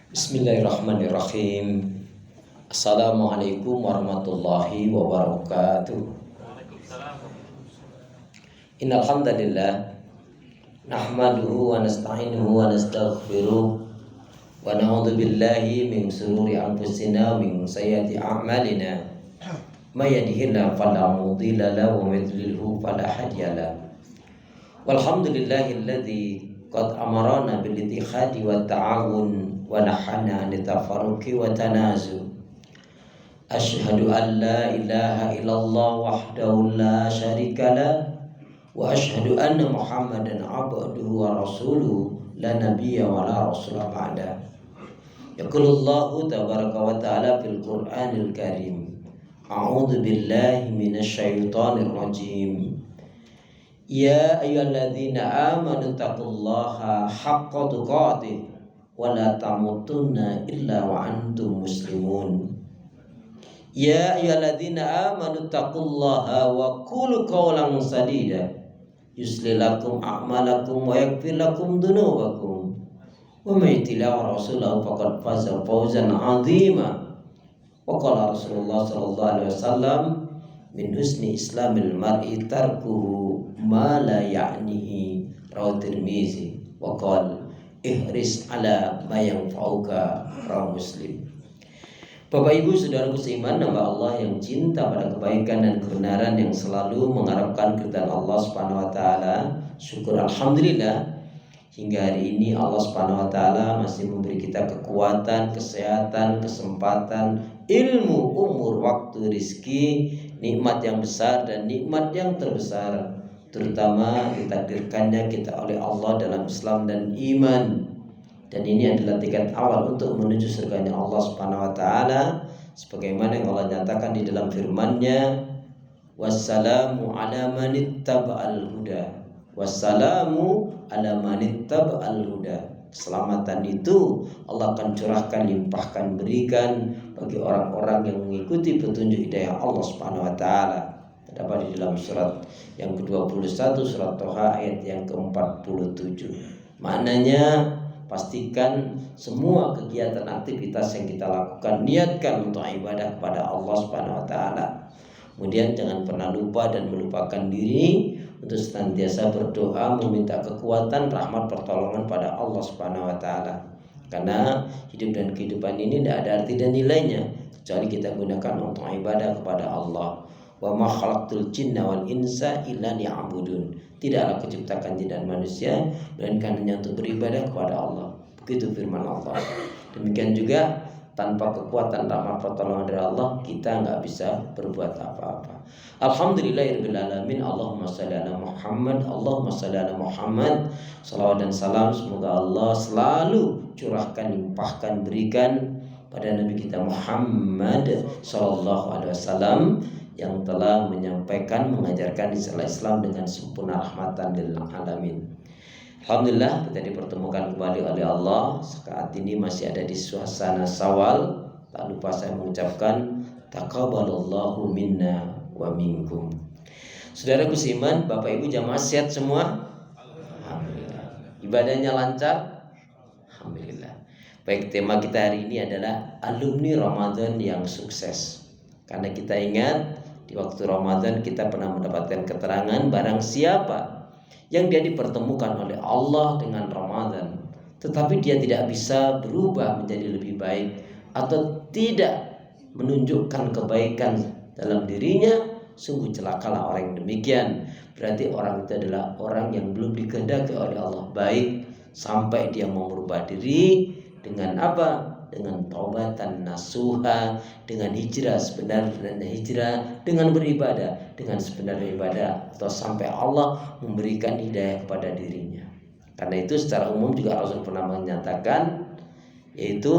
Bismillahirrahmanirrahim. Assalamualaikum warahmatullahi wabarakatuh. Innal hamdalillah nahmaduhu wa nasta'inuhu wa nastaghfiruh wa na'udzu billahi min shururi anfusina wa min sayyiati a'malina. May yahdihillahu fala mudilla lahu wa may yudlilhu fala hadiya lahu. Walhamdulillahilladzi qad amarana bil ittihadi wa ta'awun wa nahana an tafarruqi wa tanazu. Asyhadu an la ilaha illallah wahdahu la syarika lah wa asyhadu anna Muhammadan abduhu wa rasuluhu la nabiyya wa la rasula ba'da. Yaqulullahu tabaraka wa ta'ala fil Qur'anil Karim. A'udzu billahi minasy syaithanir rajim. Ya ayyuhalladzina amanu taqullaha haqqa tuqatih wa la tamutunna illa wa antum muslimun. Ya ayyuhalladzina amanu taqullaha wa qulu qawlan sadida yuslih lakum a'malakum wa yaghfir lakum dhunubakum wa may yuti'ir rasulahu faqad faza fawzan 'azima. Wa qala Rasulullah sallallahu alaihi wasallam min husni islamil mar'i tarkuhu ma la ya'nihi rawahu Tirmizi wa qala ihris ala ma yanfa'uka rawahu Muslim. Bapak Ibu saudaraku seiman, hamba Allah yang cinta pada kebaikan dan kebenaran, yang selalu mengharapkan keridhaan Allah Subhanahu wa taala. Syukur alhamdulillah hingga hari ini Allah Subhanahu wa taala masih memberi kita kekuatan, kesehatan, kesempatan, ilmu, umur, waktu, rizki, nikmat yang besar dan nikmat yang terbesar, terutama ditakdirkannya kita oleh Allah dalam Islam dan iman. Dan ini adalah tiket awal untuk menuju surganya Allah Subhanahu wa taala, sebagaimana yang Allah nyatakan di dalam firman-Nya, wassalamu ala manittaba'al huda. Wassalamu ala manittaba'al huda. Keselamatan itu Allah akan curahkan, limpahkan, berikan bagi orang-orang yang mengikuti petunjuk hidayah Allah Subhanahu wa taala. Terdapat di dalam surat yang ke-21 surat Toha ayat yang ke-47. Maknanya, pastikan semua kegiatan aktivitas yang kita lakukan niatkan untuk ibadah kepada Allah Subhanahu wa taala. Kemudian jangan pernah lupa dan melupakan diri untuk senantiasa berdoa meminta kekuatan, rahmat, pertolongan pada Allah Subhanahu wa taala. Karena hidup dan kehidupan ini tidak ada arti dan nilainya kecuali kita gunakan untuk ibadah kepada Allah. Wa ma khalaqtul jinna wal insa illa liya'budun. Tidaklah kuciptakan jin dan manusia melainkan hanya untuk beribadah kepada Allah. Begitu firman Allah. Demikian juga tanpa kekuatan, rahmat, pertolongan dari Allah kita nggak bisa berbuat apa-apa. Alhamdulillahirabbil alamin. Allahumma shalli ala Muhammad. Allahumma shalli ala Muhammad. Salawat dan salam semoga Allah selalu curahkan, limpahkan, berikan pada Nabi kita Muhammad sallallahu alaihi wasallam yang telah menyampaikan, mengajarkan istilah Islam dengan sempurna rahmatan lil alamin. Alhamdulillah kita dipertemukan kembali oleh Allah. Saat ini masih ada di suasana Syawal. Tak lupa saya mengucapkan taqabbalallahu minna wa minkum. Saudaraku seiman, Bapak Ibu jamaah sehat semua? Alhamdulillah. Ibadahnya lancar? Alhamdulillah. Baik, tema kita hari ini adalah alumni Ramadan yang sukses. Karena kita ingat di waktu Ramadan kita pernah mendapatkan keterangan barang siapa yang dia dipertemukan oleh Allah dengan Ramadan, tetapi dia tidak bisa berubah menjadi lebih baik atau tidak menunjukkan kebaikan dalam dirinya, sungguh celakalah orang yang demikian. Berarti orang itu adalah orang yang belum dikehendaki oleh Allah baik sampai dia mau berubah diri dengan apa? Dengan taubatan nasuha, dengan hijrah sebenarnya hijrah, dengan beribadah dengan sebenarnya ibadah, atau sampai Allah memberikan hidayah kepada dirinya. Karena itu secara umum juga Rasul pernah menyatakan, yaitu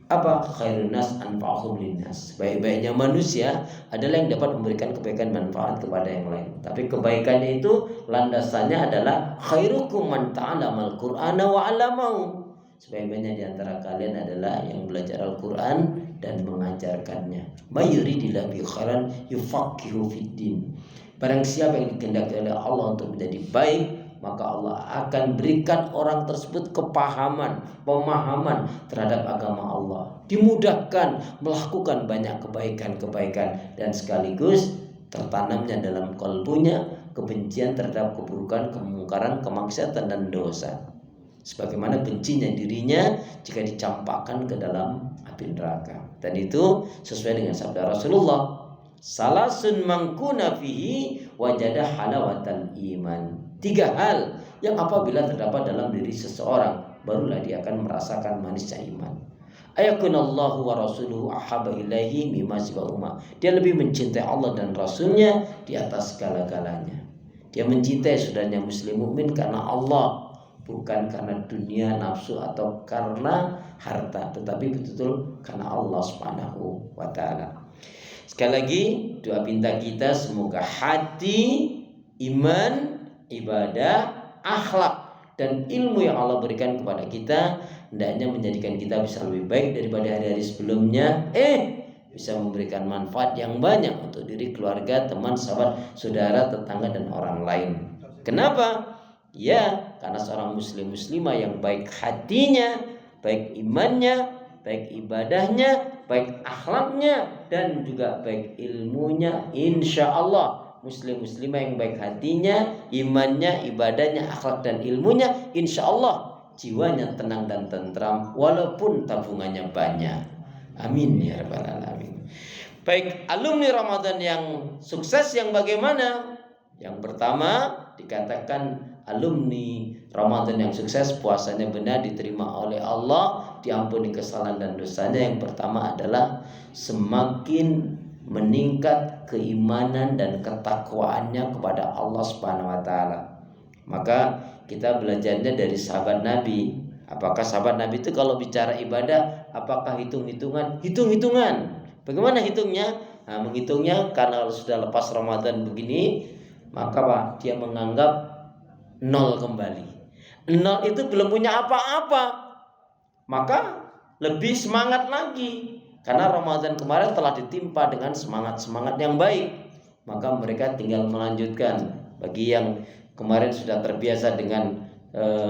apa? Khairun nas anfa'uhum linnas. Baik-baiknya manusia adalah yang dapat memberikan kebaikan manfaat kepada yang lain. Tapi kebaikannya itu landasannya adalah khairukum man ta'allamal Qur'ana wa 'allamahu. Sebaik-baiknya di antara kalian adalah yang belajar Al-Quran dan mengajarkannya. Mayuridillahu bi khairan yufaqihu fiddin. Barang siapa yang dikehendaki oleh Allah untuk menjadi baik, maka Allah akan berikan orang tersebut pemahaman terhadap agama Allah, dimudahkan melakukan banyak kebaikan-kebaikan, dan sekaligus tertanamnya dalam kalbunya kebencian terhadap keburukan, kemungkaran, kemaksiatan dan dosa, sebagaimana bencinya dirinya jika dicampakkan ke dalam api neraka. Dan itu sesuai dengan sabda Rasulullah, salasun mangkuna fihi wajada halawatal iman. 3 hal yang apabila terdapat dalam diri seseorang, barulah dia akan merasakan manisnya iman. Ayakunallahu wa rasuluhu ahabba ilaihi mimma siwahuma. Dia lebih mencintai Allah dan Rasulnya di atas segala-galanya. Dia mencintai saudaranya muslim mukmin karena Allah, bukan karena dunia, nafsu, atau karena harta, tetapi betul-betul karena Allah Subhanahu wa ta'ala. Sekali lagi, doa pinta kita semoga hati, iman, ibadah, akhlak, dan ilmu yang Allah berikan kepada kita hendaknya menjadikan kita bisa lebih baik daripada hari-hari sebelumnya, bisa memberikan manfaat yang banyak untuk diri, keluarga, teman, sahabat, saudara, tetangga, dan orang lain. Kenapa? Ya, karena seorang muslim muslimah yang baik hatinya, baik imannya, baik ibadahnya, baik akhlaknya, dan juga baik ilmunya, insya Allah muslim muslimah yang baik hatinya, imannya, ibadahnya, akhlak dan ilmunya, insya Allah jiwanya tenang dan tentram walaupun tabungannya banyak. Amin ya rabbal alamin. Baik, alumni Ramadan yang sukses yang bagaimana? Yang pertama dikatakan alumni Ramadan yang sukses puasanya benar, diterima oleh Allah, diampuni kesalahan dan dosanya. Yang pertama adalah semakin meningkat keimanan dan ketakwaannya kepada Allah Subhanahu wa taala. Maka kita belajarnya dari sahabat Nabi. Apakah sahabat Nabi itu kalau bicara ibadah, apakah hitung-hitungan? Hitung-hitungan. Bagaimana hitungnya? Nah, menghitungnya karena kalau sudah lepas Ramadan begini, maka dia menganggap 0 kembali. 0 itu belum punya apa-apa, maka lebih semangat lagi. Karena Ramadan kemarin telah ditimpa dengan semangat-semangat yang baik, maka mereka tinggal melanjutkan. Bagi yang kemarin sudah terbiasa dengan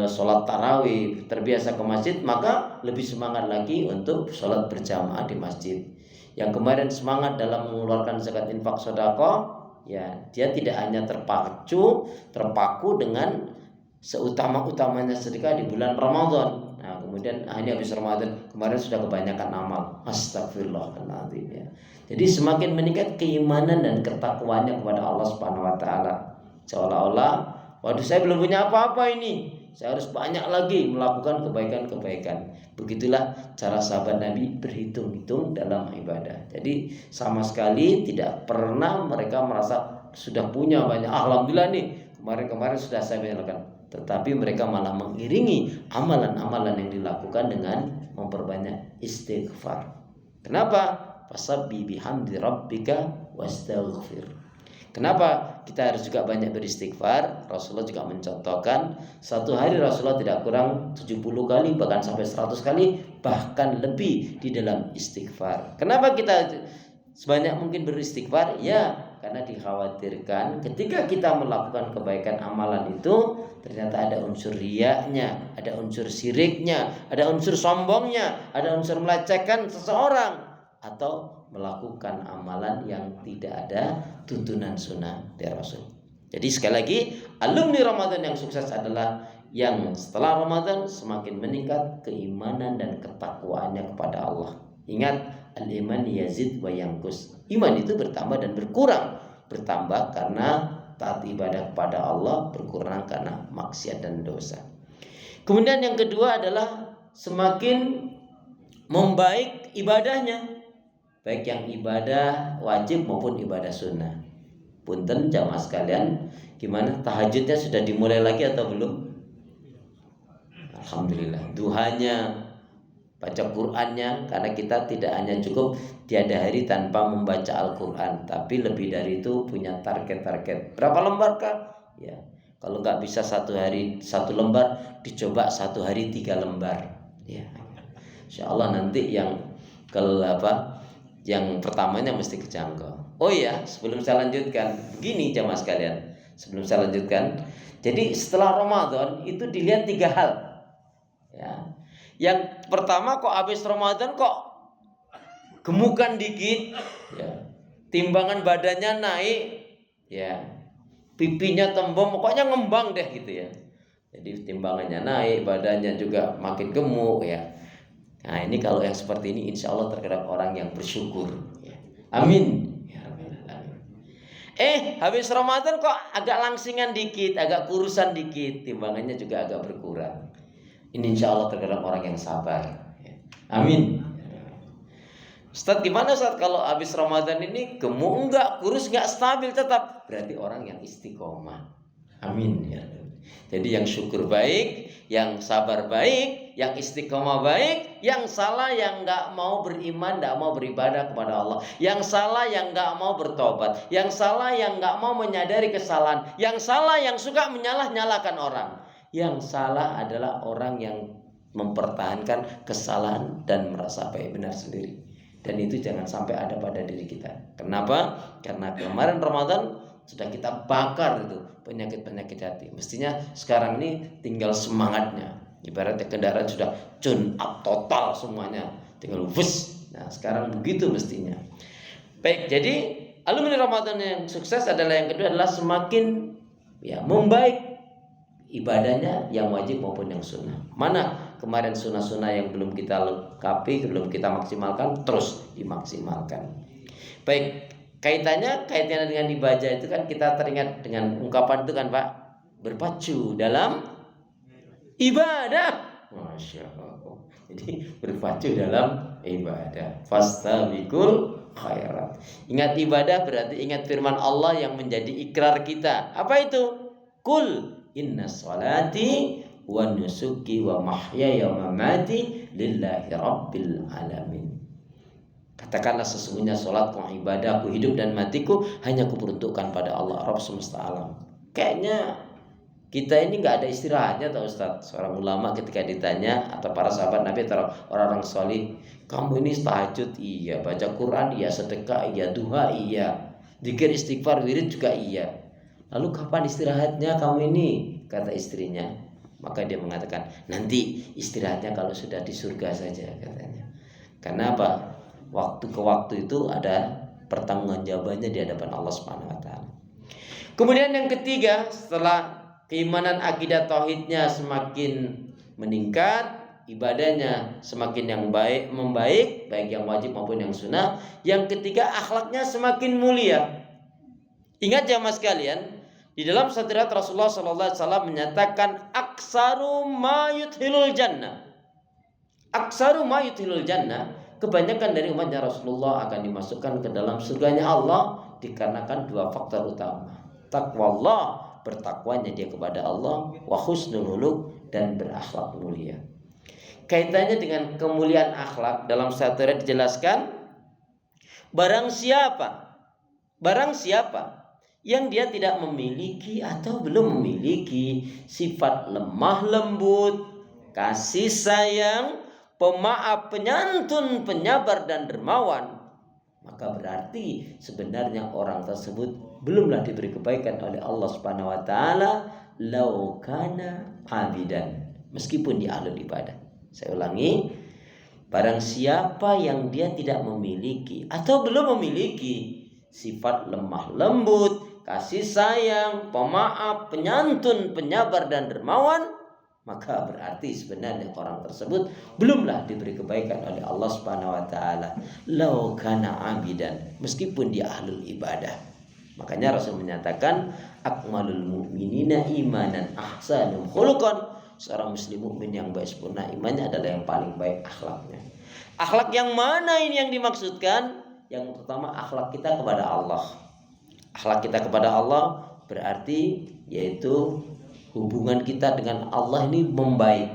sholat tarawih, terbiasa ke masjid, maka lebih semangat lagi untuk sholat berjamaah di masjid. Yang kemarin semangat dalam mengeluarkan zakat, infak, sedekah, ya dia tidak hanya terpaku dengan seutama-utamanya sedekah di bulan Ramadan. Nah, kemudian ini habis Ramadan, kemarin sudah kebanyakan amal. Astagfirullahaladzim ya. Jadi semakin meningkat keimanan dan ketakwaannya kepada Allah Subhanahu wa taala. Seolah-olah, waduh saya belum punya apa-apa ini. Saya harus banyak lagi melakukan kebaikan-kebaikan. Begitulah cara sahabat Nabi berhitung-hitung dalam ibadah. Jadi sama sekali tidak pernah mereka merasa sudah punya banyak. Alhamdulillah nih, kemarin sudah saya lakukan. Tetapi mereka malah mengiringi amalan-amalan yang dilakukan dengan memperbanyak istighfar. Kenapa? Fasabbi bihamdi rabbika wastaghfir. Kenapa kita harus juga banyak beristighfar? Rasulullah juga mencontohkan, satu hari Rasulullah tidak kurang 70 kali, bahkan sampai 100 kali, bahkan lebih di dalam istighfar. Kenapa kita sebanyak mungkin beristighfar? Ya, karena dikhawatirkan ketika kita melakukan kebaikan amalan itu ternyata ada unsur riyanya, ada unsur syiriknya, ada unsur sombongnya, ada unsur melecehkan seseorang, atau melakukan amalan yang tidak ada tuntunan sunnah dari Rasul. Jadi sekali lagi, alumni Ramadan yang sukses adalah yang setelah Ramadan semakin meningkat keimanan dan ketakwaannya kepada Allah. Ingat, al-iman yazid wa yanqus. Iman itu bertambah dan berkurang. Bertambah karena taat ibadah kepada Allah, berkurang karena maksiat dan dosa. Kemudian yang kedua adalah semakin membaik ibadahnya, baik yang ibadah wajib maupun ibadah sunnah. Punten jamaah sekalian, gimana tahajudnya sudah dimulai lagi atau belum? Alhamdulillah. Duhanya, baca Qur'annya, karena kita tidak hanya cukup tiada hari tanpa membaca Al-Quran, tapi lebih dari itu punya target-target. Berapa lembar kah? Ya, kalau nggak bisa satu hari 1 lembar, dicoba 1 hari 3 lembar. Ya, insya Allah nanti yang yang pertamanya mesti kejangkau. Oh ya, sebelum saya lanjutkan, begini jamaah sekalian, sebelum saya lanjutkan. Jadi setelah Ramadan itu dilihat 3 hal. Ya. Yang pertama, kok habis Ramadan kok gemukan dikit, ya. Timbangan badannya naik, ya. Pipinya tembem, pokoknya ngembang deh gitu ya. Jadi timbangannya naik, badannya juga makin gemuk ya. Nah ini kalau yang seperti ini insya Allah terkadang orang yang bersyukur ya. Amin ya, amin. Habis Ramadan kok agak langsingan dikit, agak kurusan dikit, timbangannya juga agak berkurang. Ini insya Allah terkadang orang yang sabar ya. Amin. Ustaz, gimana Ustaz kalau habis Ramadan ini gemuk enggak, kurus enggak, stabil tetap? Berarti orang yang istiqomah. Amin ya. Jadi yang syukur baik, yang sabar baik, yang istiqomah baik, yang salah yang enggak mau beriman, enggak mau beribadah kepada Allah, yang salah yang enggak mau bertobat, yang salah yang enggak mau menyadari kesalahan, yang salah yang suka menyalah-nyalahkan orang. Yang salah adalah orang yang mempertahankan kesalahan dan merasa baik benar sendiri. Dan itu jangan sampai ada pada diri kita. Kenapa? Karena kemarin Ramadan sudah kita bakar itu penyakit-penyakit hati. Mestinya sekarang ini tinggal semangatnya. Ibaratnya kendaraan sudah tune up total semuanya, tinggal wus. Nah sekarang begitu mestinya. Baik, jadi alumni Ramadan yang sukses adalah yang kedua adalah semakin membaik ibadahnya yang wajib maupun yang sunnah. Mana kemarin sunnah-sunnah yang belum kita lengkapi, belum kita maksimalkan, terus dimaksimalkan. Baik, kaitannya dengan ibadah itu kan kita teringat dengan ungkapan itu kan Pak, berpacu dalam ibadah. Masya Allah. Jadi berpacu dalam ibadah. Fastabiqul khairat. Ingat ibadah berarti ingat firman Allah yang menjadi ikrar kita. Apa itu? Kul inna salati wa nusuki wa mahyaya wa mamati lillahi rabbil alamin. Katakanlah sesungguhnya salatku, ibadahku, hidup dan matiku hanya kuperuntukkan pada Allah Rabb semesta alam. Kayaknya kita ini nggak ada istirahatnya tau Ustaz. Seorang ulama ketika ditanya atau para sahabat Nabi atau orang-orang solih, kamu ini tahajud iya, baca Quran iya, sedekah iya, duha iya, zikir istighfar wirid juga iya. Lalu kapan istirahatnya kamu ini? Kata istrinya. Maka dia mengatakan, nanti istirahatnya kalau sudah di surga saja katanya. Karena apa? Waktu ke waktu itu ada pertanggungjawabannya di hadapan Allah Subhanahu wa taala. Kemudian yang ketiga, setelah keimanan akidah tauhidnya semakin meningkat, ibadahnya semakin yang membaik, baik yang wajib maupun yang sunnah. Yang ketiga, akhlaknya semakin mulia. Ingat jamaah sekalian, di dalam satu riwayat Rasulullah SAW menyatakan aksaru ma yudkhilul jannah. Aksaru ma yudkhilul jannah, kebanyakan dari umatnya Rasulullah akan dimasukkan ke dalam surganya Allah dikarenakan 2 faktor utama. Taqwallah, bertakwanya dia kepada Allah, wa husnul khuluq, dan berakhlak mulia. Kaitannya dengan kemuliaan akhlak dalam satu riwayat dijelaskan, barang siapa yang dia tidak memiliki atau belum memiliki sifat lemah lembut, kasih sayang, pemaaf, penyantun, penyabar dan dermawan, maka berarti sebenarnya orang tersebut belumlah diberi kebaikan oleh Allah Subhanahu wa taala, lau kana abidan, meskipun dia ahlul ibadah. Saya ulangi, barang siapa yang dia tidak memiliki atau belum memiliki sifat lemah lembut, kasih sayang, pemaaf, penyantun, penyabar dan dermawan, maka berarti sebenarnya orang tersebut belumlah diberi kebaikan oleh Allah Subhanahu wa taala. Lau kana abidan, meskipun dia ahlul ibadah. Makanya Rasul menyatakan akmalul mu'minina imanan ahsanum khuluqan. Seorang muslim mukmin yang baik sempurna imannya adalah yang paling baik akhlaknya. Akhlak yang mana ini yang dimaksudkan? Yang pertama, akhlak kita kepada Allah. Akhlak kita kepada Allah berarti yaitu hubungan kita dengan Allah ini membaik,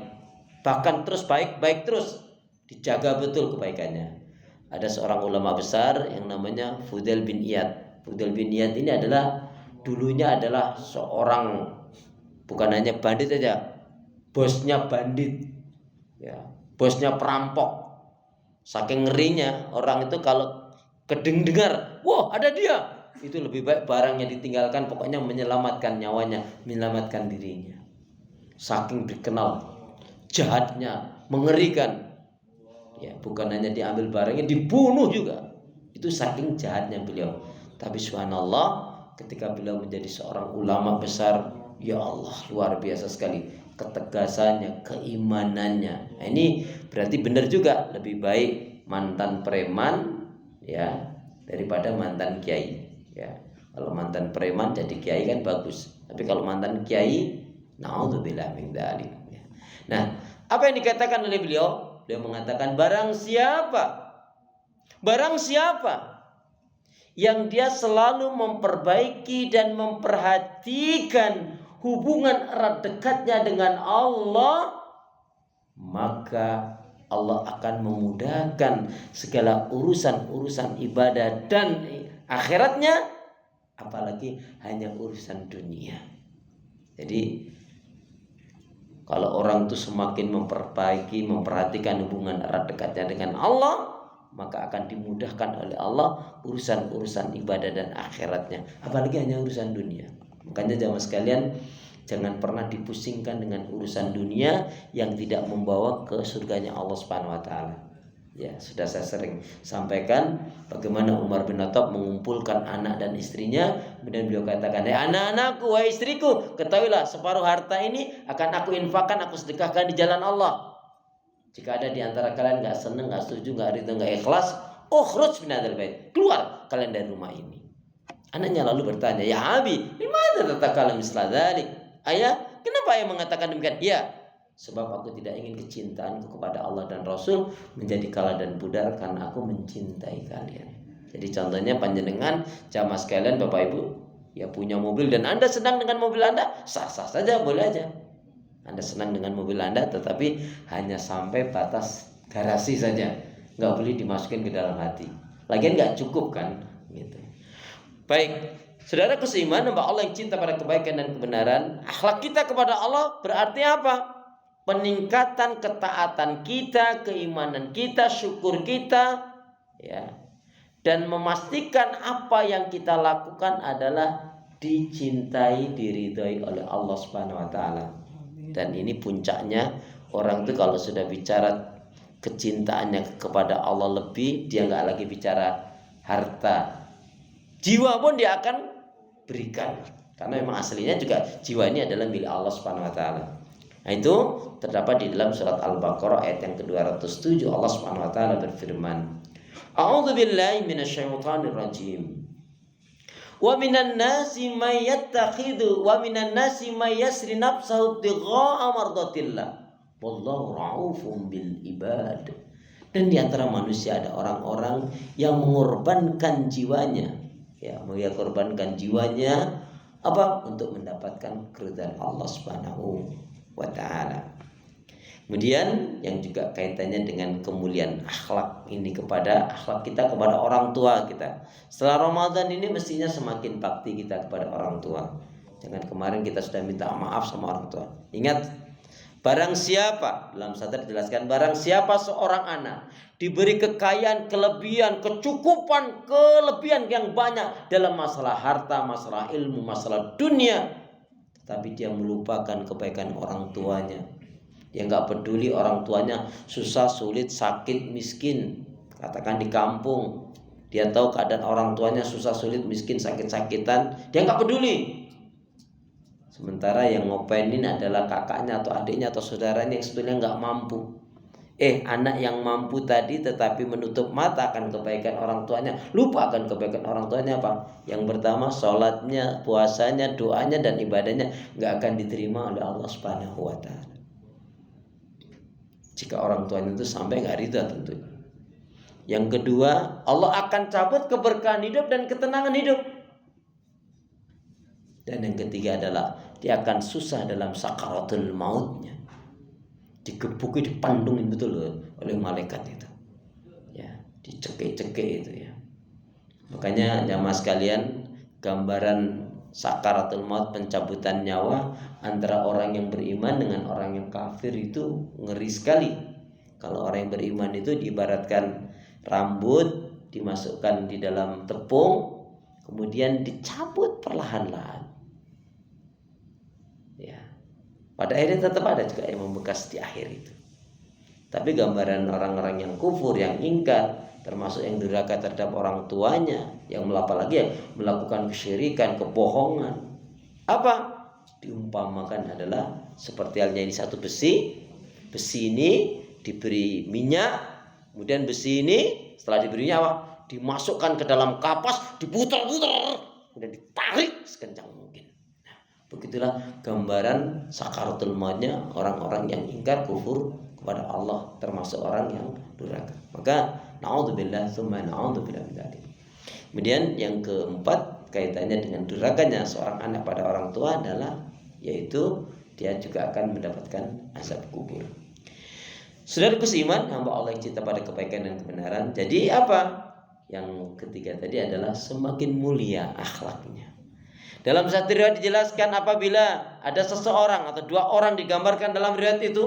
bahkan terus baik terus, dijaga betul kebaikannya. Ada seorang ulama besar yang namanya Fudail bin Iyad. Fudail bin Iyad ini dulunya adalah seorang, bukan hanya bandit saja, bosnya bandit, ya, bosnya perampok. Saking ngerinya orang itu kalau dengar, wah ada dia, itu lebih baik barangnya ditinggalkan, pokoknya menyelamatkan nyawanya, menyelamatkan dirinya. Saking dikenal jahatnya, mengerikan. Ya, bukan hanya diambil barangnya, dibunuh juga. Itu saking jahatnya beliau. Tapi subhanallah, ketika beliau menjadi seorang ulama besar, ya Allah, luar biasa sekali ketegasannya, keimanannya. Nah, ini berarti benar juga, lebih baik mantan preman ya daripada mantan kiai. Ya, kalau mantan preman jadi kiai kan bagus. Tapi kalau mantan kiai, naudzubillah min dzalik. Nah, apa yang dikatakan oleh beliau? Beliau mengatakan barang siapa yang dia selalu memperbaiki dan memperhatikan hubungan erat dekatnya dengan Allah, maka Allah akan memudahkan segala urusan ibadah dan akhiratnya, apalagi hanya urusan dunia. Jadi kalau orang itu semakin memperhatikan hubungan erat dekatnya dengan Allah, maka akan dimudahkan oleh Allah urusan ibadah dan akhiratnya, apalagi hanya urusan dunia. Makanya jamaah sekalian, jangan pernah dipusingkan dengan urusan dunia yang tidak membawa ke surganya Allah Subhanahu wa taala. Ya, sudah saya sering sampaikan bagaimana Umar bin Khattab mengumpulkan anak dan istrinya, kemudian beliau katakan, anak-anakku, wahai istriku, ketahuilah separuh harta ini akan aku infakkan, aku sedekahkan di jalan Allah. Jika ada di antara kalian nggak senang, nggak setuju, nggak ridho, nggak ikhlas, ukhruj min hadzal bait, keluar kalian dari rumah ini. Anaknya lalu bertanya, ya Abi, limadza tatakalam misla dzalik? Ayah, kenapa ayah mengatakan demikian? Ya, sebab aku tidak ingin kecintaanku kepada Allah dan Rasul menjadi kala dan pudar karena aku mencintai kalian. Jadi contohnya panjenengan jamaah sekalian, Bapak Ibu, ya punya mobil dan Anda senang dengan mobil Anda, sah-sah saja, boleh aja. Anda senang dengan mobil Anda, tetapi hanya sampai batas garasi saja, nggak boleh dimasukin ke dalam hati. Lagian nggak cukup kan, gitu. Baik, saudara seiman bahwa Allah yang cinta pada kebaikan dan kebenaran, akhlak kita kepada Allah berarti apa? Peningkatan ketaatan kita, keimanan kita, syukur kita, ya, dan memastikan apa yang kita lakukan adalah dicintai, diridhoi oleh Allah Subhanahu wa taala. Dan ini puncaknya, orang itu kalau sudah bicara kecintaannya kepada Allah lebih, dia nggak lagi bicara harta, jiwa pun dia akan berikan, karena memang aslinya juga jiwa ini adalah milik Allah Subhanahu wa taala. Nah, itu terdapat di dalam surat Al-Baqarah ayat yang ke-207. Allah Subhanahu wa taala berfirman, A'udzubillahi minasyaitonir rajim. Wa minan nasi may yattakhidhu wa minan nasi may yasri nafsahu ibtigha'a mardatillah wallahu ra'ufun bil ibad. Dan di antara manusia ada orang-orang yang mengorbankan jiwanya, ya, mengorbankan jiwanya apa? Untuk mendapatkan keridhaan Allah Subhanahu wa taala. Kemudian yang juga kaitannya dengan kemuliaan akhlak ini, kepada akhlak kita kepada orang tua kita. Setelah Ramadan ini mestinya semakin bakti kita kepada orang tua. Jangan kemarin kita sudah minta maaf sama orang tua. Ingat, barang siapa, dalam sadar dijelaskan, barang siapa seorang anak diberi kekayaan, kelebihan, kecukupan, kelebihan yang banyak dalam masalah harta, masalah ilmu, masalah dunia, tetapi dia melupakan kebaikan orang tuanya. Dia nggak peduli orang tuanya susah, sulit, sakit, miskin. Katakan di kampung, dia tahu keadaan orang tuanya susah, sulit, miskin, sakit-sakitan, dia nggak peduli. Sementara yang ngopenin adalah kakaknya atau adiknya atau saudaranya yang sebetulnya nggak mampu. Anak yang mampu tadi tetapi menutup mata akan kebaikan orang tuanya, lupa akan kebaikan orang tuanya apa? Yang pertama, sholatnya, puasanya, doanya, dan ibadahnya nggak akan diterima oleh Allah Subhanahu wa taala. Jika orang tuanya itu sampai nggak ridha tentunya. Yang kedua, Allah akan cabut keberkahan hidup dan ketenangan hidup. Dan yang ketiga adalah dia akan susah dalam sakaratul mautnya. Digebuki, dipandungin betul oleh malaikat itu. Ya, dicekik-cekik itu ya. Makanya jamaah sekalian, gambaran sakaratul maut, pencabutan nyawa antara orang yang beriman dengan orang yang kafir itu ngeri sekali. Kalau orang yang beriman itu diibaratkan rambut dimasukkan di dalam tepung, kemudian dicabut perlahan-lahan. Ya. Pada akhirnya tetap ada juga yang membekas di akhir itu. Tapi gambaran orang-orang yang kufur, yang ingkar, termasuk yang durhaka terhadap orang tuanya, yang apalagi ya, melakukan kesyirikan, kebohongan. Apa? Diumpamakan adalah seperti halnya ini satu besi. Besi ini diberi minyak, kemudian besi ini setelah diberi minyak dimasukkan ke dalam kapas, diputar-putar, kemudian ditarik sekencang mungkin. Nah, begitulah gambaran sakaratul mautnya orang-orang yang ingkar kufur kepada Allah, termasuk orang yang durhaka. Maka naudzubillah tsumma naudzubillah min dzalik. Kemudian yang keempat kaitannya dengan durhakanya seorang anak pada orang tua adalah yaitu dia juga akan mendapatkan azab kubur. Saudaraku seiman, hamba Allah yang cinta pada kebaikan dan kebenaran. Jadi apa? Yang ketiga tadi adalah semakin mulia akhlaknya. Dalam satu riwayat dijelaskan apabila ada seseorang atau dua orang digambarkan dalam riwayat itu,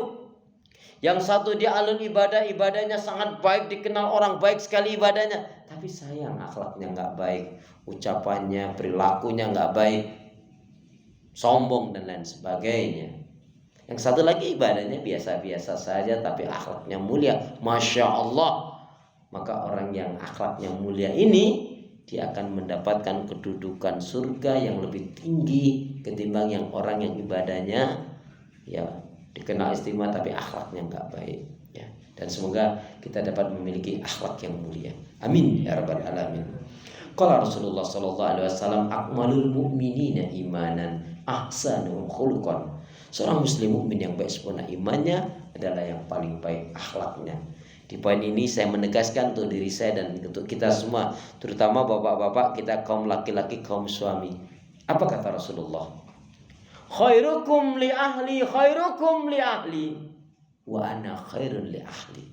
yang satu dia alun ibadah, ibadahnya sangat baik, dikenal orang baik sekali ibadahnya, tapi sayang akhlaknya nggak baik, ucapannya, perilakunya nggak baik, sombong dan lain sebagainya. Yang satu lagi ibadahnya biasa-biasa saja, tapi akhlaknya mulia, masya Allah. Maka orang yang akhlaknya mulia ini dia akan mendapatkan kedudukan surga yang lebih tinggi ketimbang yang orang yang ibadahnya ya dikenal istimewa tapi akhlaknya nggak baik ya. Dan semoga kita dapat memiliki akhlak yang mulia. Amin ya rabbal alamin. Qala Rasulullah sallallahu alaihi wasallam akmalul mu'minina imanan ahsanuhum khuluqan. Seorang muslim mukmin yang baik sempurna imannya adalah yang paling baik akhlaknya. Di poin ini saya menegaskan untuk diri saya dan untuk kita semua, terutama bapak-bapak kita, kaum laki-laki, kaum suami. Apa kata Rasulullah? Khairukum li ahli, khairukum li ahli, wa ana khairun li ahli.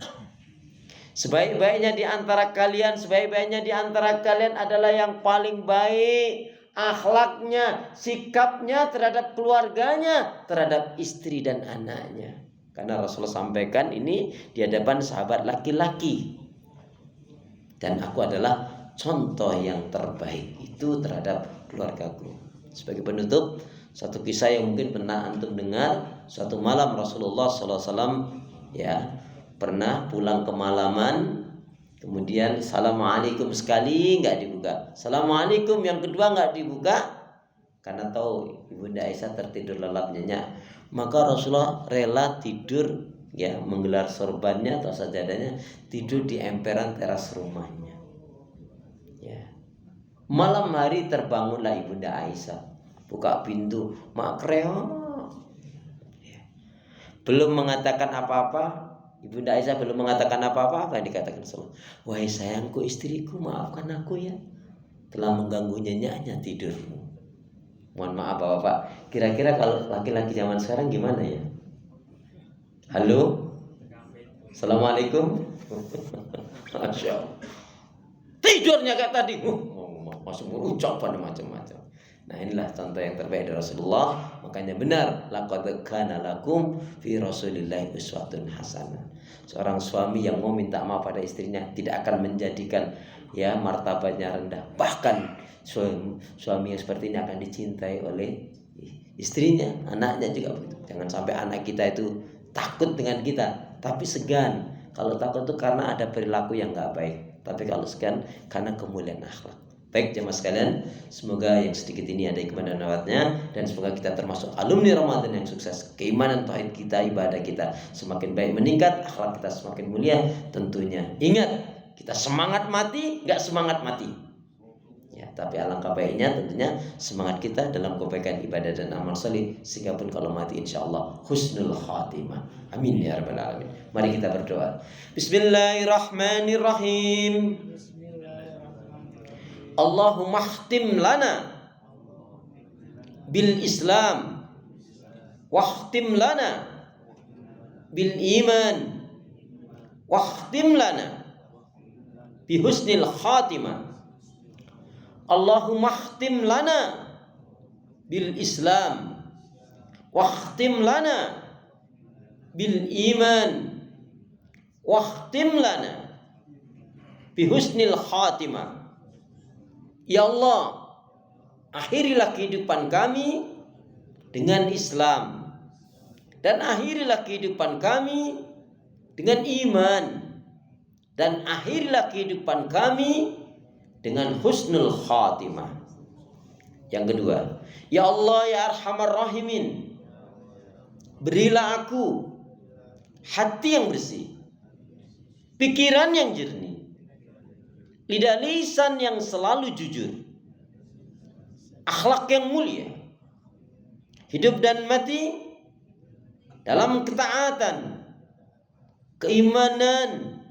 Sebaik-baiknya di antara kalian, sebaik-baiknya di antara kalian adalah yang paling baik akhlaknya, sikapnya terhadap keluarganya, terhadap istri dan anaknya. Karena Rasulullah sampaikan ini di hadapan sahabat laki-laki. Dan aku adalah contoh yang terbaik itu terhadap keluargaku. Sebagai penutup, satu kisah yang mungkin pernah antum dengar. Suatu malam Rasulullah SAW ya pernah pulang kemalaman, kemudian assalamualaikum sekali nggak dibuka, assalamualaikum yang kedua nggak dibuka, karena tahu Ibunda Aisyah tertidur lelap nyenyak. Maka Rasulullah rela tidur ya, menggelar sorbannya atau sajadahnya, tidur di emperan teras rumahnya. Ya. Malam hari terbangunlah Ibunda Aisyah, buka pintu, mak kreo. Ya. Belum mengatakan apa-apa, Ibunda Aisyah belum mengatakan apa-apa, apa yang dikatakan Rasulullah? Wahai sayangku, istriku, maafkan aku ya, telah mengganggu nyenyaknya tidurmu. Mohon maaf Bapak, kira-kira kalau laki-laki zaman sekarang gimana ya? Halo? Assalamualaikum? Masya Allah. Tidurnya kayak tadi, masuk ucapan macam-macam. Nah inilah contoh yang terbaik dari Rasulullah. Makanya benar, laqad kana lakum fi Rasulillahi uswatun hasanah. Seorang suami yang mau minta maaf pada istrinya tidak akan menjadikan ya martabatnya rendah. Bahkan suami yang seperti ini akan dicintai oleh istrinya, anaknya juga begitu. Jangan sampai anak kita itu takut dengan kita, tapi segan. Kalau takut itu karena ada perilaku yang nggak baik, tapi kalau segan karena kemuliaan akhlak. Baik jemaah sekalian, semoga yang sedikit ini ada hikmah dan manfaatnya, dan semoga kita termasuk alumni Ramadan yang sukses. Keimanan tauhid kita, ibadah kita semakin baik meningkat, akhlak kita semakin mulia tentunya. Ingat, kita semangat mati, nggak semangat mati. Ya, tapi alangkah baiknya tentunya semangat kita dalam kebaikan ibadah dan amal saleh, sehingga pun kalau mati insyaallah husnul khatimah. Amin ya rabbal alamin. Mari kita berdoa. Bismillahirrahmanirrahim. Allahumma khtim lana bil Islam wahtim lana bil iman wahtim lana bi husnil khatimah. Allahumma khtim lana bil Islam wahtim lana bil iman wahtim lana bi husnil khatimah. Ya Allah, akhirilah kehidupan kami dengan Islam, dan akhirilah kehidupan kami dengan iman, dan akhirilah kehidupan kami dengan husnul khatimah. Yang kedua, ya Allah ya Arhamar Rahimin, berilah aku hati yang bersih, pikiran yang jernih, lidah lisan yang selalu jujur, akhlak yang mulia, hidup dan mati dalam ketaatan, keimanan,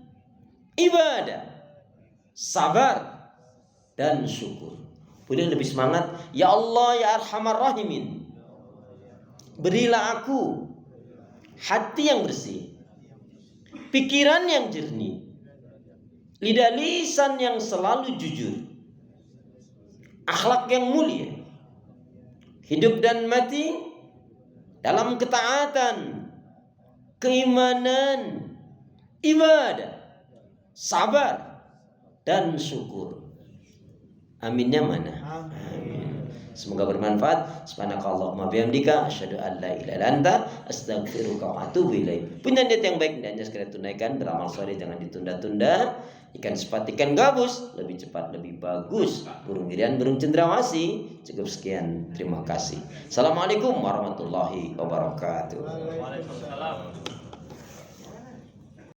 ibadah, sabar, dan syukur. Boleh lebih semangat, ya Allah ya Arhamar Rahimin, berilah aku hati yang bersih, pikiran yang jernih, lidah lisan yang selalu jujur, akhlak yang mulia, hidup dan mati dalam ketaatan, keimanan, ibadah, sabar, dan syukur. Aminnya mana? Amin. Semoga bermanfaat. Subhanakallahumma bihamdika asyhadu an la ilaha illa anta astaghfiruka wa atubu ilaik. Punya niat yang baik hendaknya segera tunaikan, beramal saleh jangan ditunda-tunda. Ikan sepat ikan gabus, lebih cepat lebih bagus. Burung girian burung cendrawasih. Cukup sekian, terima kasih. Assalamualaikum warahmatullahi wabarakatuh. Waalaikumsalam.